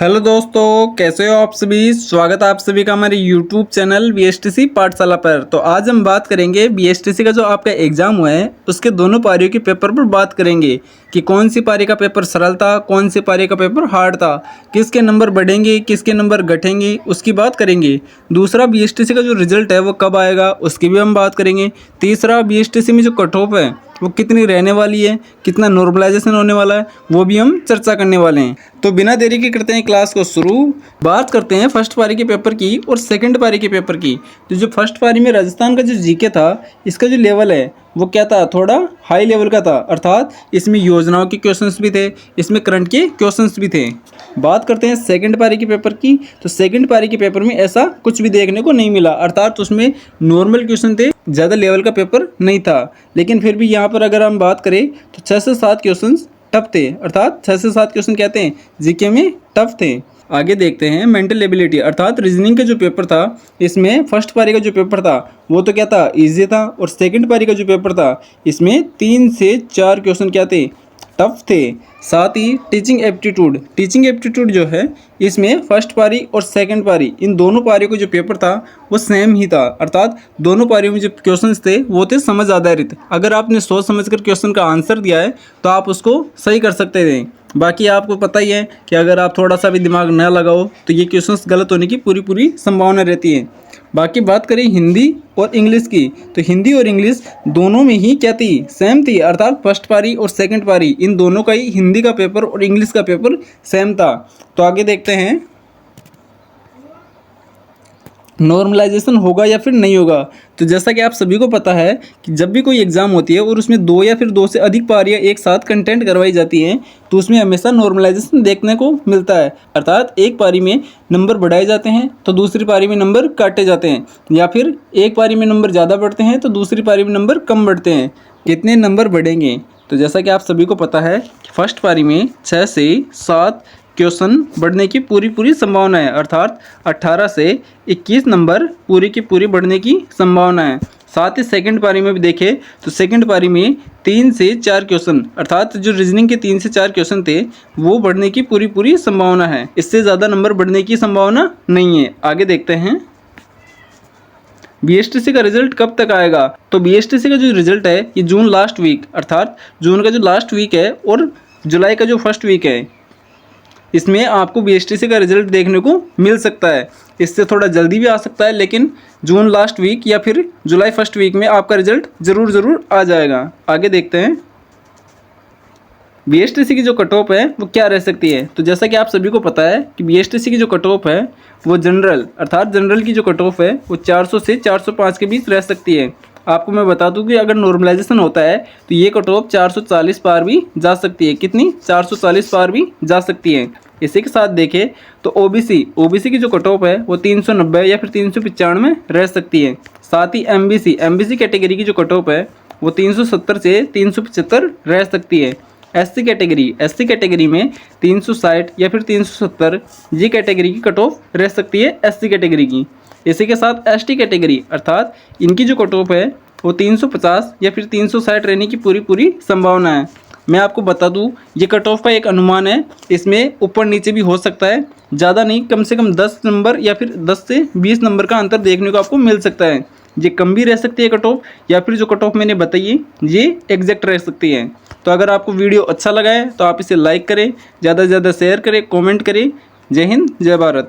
Hello दोस्तों, कैसे हो आप सभी। स्वागत है आप सभी का हमारे यूट्यूब चैनल बीएसटीसी पाठशाला पर। तो आज हम बात करेंगे बीएसटीसी का जो आपका एग्ज़ाम हुआ है उसके दोनों पारियों के पेपर पर बात करेंगे कि कौन सी पारी का पेपर सरल था, कौन सी पारी का पेपर हार्ड था, किसके नंबर बढ़ेंगे, किसके नंबर घटेंगे, उसकी बात करेंगे। दूसरा, बीएसटीसी का जो रिजल्ट है वो कब आएगा उसकी भी हम बात करेंगे। तीसरा, बीएसटीसी में जो कट ऑफ है वो कितनी रहने वाली है, कितना नॉर्मलाइजेशन होने वाला है, वो भी हम चर्चा करने वाले हैं। तो बिना देरी के करते हैं क्लास को शुरू। बात करते हैं फर्स्ट पारी के पेपर की और सेकंड पारी के पेपर की। तो जो फर्स्ट पारी में राजस्थान का जो जीके था, इसका जो लेवल है वो क्या था, थोड़ा हाई लेवल का था। अर्थात इसमें योजनाओं के क्वेश्चंस भी थे, इसमें करंट के क्वेश्चंस भी थे। बात करते हैं सेकंड पारी के पेपर की। तो सेकंड पारी के पेपर में ऐसा कुछ भी देखने को नहीं मिला। अर्थात उसमें नॉर्मल क्वेश्चन थे, ज़्यादा लेवल का पेपर नहीं था। लेकिन फिर भी यहाँ पर अगर हम बात करें तो 6 से 7 क्वेश्चन टफ थे। अर्थात 6 से 7 क्वेश्चन कहते हैं जीके में टफ थे। आगे देखते हैं मेंटल एबिलिटी अर्थात रीजनिंग का जो पेपर था, इसमें फर्स्ट पारी का जो पेपर था वो तो क्या था, इजी था। और सेकंड पारी का जो पेपर था इसमें 3 से 4 क्वेश्चन क्या थे, टफ थे। साथ ही टीचिंग एप्टीट्यूड जो है इसमें फर्स्ट पारी और सेकंड पारी, इन दोनों पारियों का जो पेपर था वो सेम ही था। अर्थात दोनों पारियों में जो क्वेश्चंस थे वो थे समझ आधारित। अगर आपने सोच समझकर क्वेश्चन का आंसर दिया है तो आप उसको सही कर सकते थे। बाकी आपको पता ही है कि अगर आप थोड़ा सा भी दिमाग न लगाओ तो ये क्वेश्चंस गलत होने की पूरी संभावना रहती है। बाकी बात करें हिंदी और इंग्लिश की, तो हिंदी और इंग्लिश दोनों में ही क्या थी, सेम थी। अर्थात फर्स्ट पारी और सेकंड पारी इन दोनों का ही हिंदी का पेपर और इंग्लिश का पेपर सेम था। तो आगे देखते हैं नॉर्मलाइजेशन होगा या फिर नहीं होगा। तो जैसा कि आप सभी को पता है कि जब भी कोई एग्जाम होती है और उसमें 2 या फिर 2 से अधिक पारियां एक साथ कंटेंट करवाई जाती हैं तो उसमें हमेशा नॉर्मलाइजेशन देखने को मिलता है। अर्थात एक पारी में नंबर बढ़ाए जाते हैं तो दूसरी पारी में नंबर काटे जाते हैं, या फिर एक पारी में नंबर ज़्यादा बढ़ते हैं तो दूसरी पारी में नंबर कम बढ़ते हैं। कितने नंबर बढ़ेंगे, तो जैसा कि आप सभी को पता है कि फर्स्ट पारी में 6 से 7 क्वेश्चन बढ़ने की पूरी संभावना है। अर्थात 18 से 21 नंबर पूरी की पूरी बढ़ने की संभावना है। साथ ही सेकंड पारी में भी देखें तो सेकंड पारी में 3 से 4 क्वेश्चन, अर्थात जो रीजनिंग के 3 से 4 क्वेश्चन थे वो बढ़ने की पूरी संभावना है। इससे ज़्यादा नंबर बढ़ने की संभावना नहीं है। आगे देखते हैं बीएसटीसी का रिजल्ट कब तक आएगा। तो बीएसटीसी का जो रिजल्ट है ये जून लास्ट वीक, अर्थात जून का जो लास्ट वीक है और जुलाई का जो फर्स्ट वीक है, इसमें आपको बीएसटीसी का रिजल्ट देखने को मिल सकता है। इससे थोड़ा जल्दी भी आ सकता है, लेकिन जून लास्ट वीक या फिर जुलाई फर्स्ट वीक में आपका रिजल्ट ज़रूर आ जाएगा। आगे देखते हैं बीएसटीसी की जो कट ऑफ है वो क्या रह सकती है। तो जैसा कि आप सभी को पता है कि बीएसटीसी की जो कट ऑफ है वो जनरल, अर्थात जनरल की जो कट ऑफ है वो 400 से 405 के बीच रह सकती है। आपको मैं बता दूं कि अगर नॉर्मलाइजेशन होता है तो ये कट ऑफ 440 पार भी जा सकती है। कितनी, 440 पार भी जा सकती है। इसी के साथ देखें तो ओबीसी की जो कट ऑफ है वो 390 या फिर 395 में रह सकती है। साथ ही एमबीसी कैटेगरी की जो कट ऑफ है वो 370 से 375 रह सकती है। एससी कैटेगरी में 360 या फिर 370 ये कैटेगरी की कट ऑफ रह सकती है, एससी कैटेगरी की। इसी के साथ एसटी कैटेगरी अर्थात इनकी जो कट ऑफ है वो 350 या फिर 360 रहने की पूरी संभावना है। मैं आपको बता दूं ये कट ऑफ का एक अनुमान है, इसमें ऊपर नीचे भी हो सकता है, ज़्यादा नहीं, कम से कम 10 नंबर या फिर 10 से 20 नंबर का अंतर देखने को आपको मिल सकता है। ये कम भी रह सकती है कट ऑफ, या फिर जो कट ऑफ मैंने बताई है ये एग्जैक्ट रह सकती है। तो अगर आपको वीडियो अच्छा लगा है तो आप इसे लाइक करें, ज़्यादा से ज़्यादा शेयर करें, कमेंट करें। जय हिंद, जय भारत।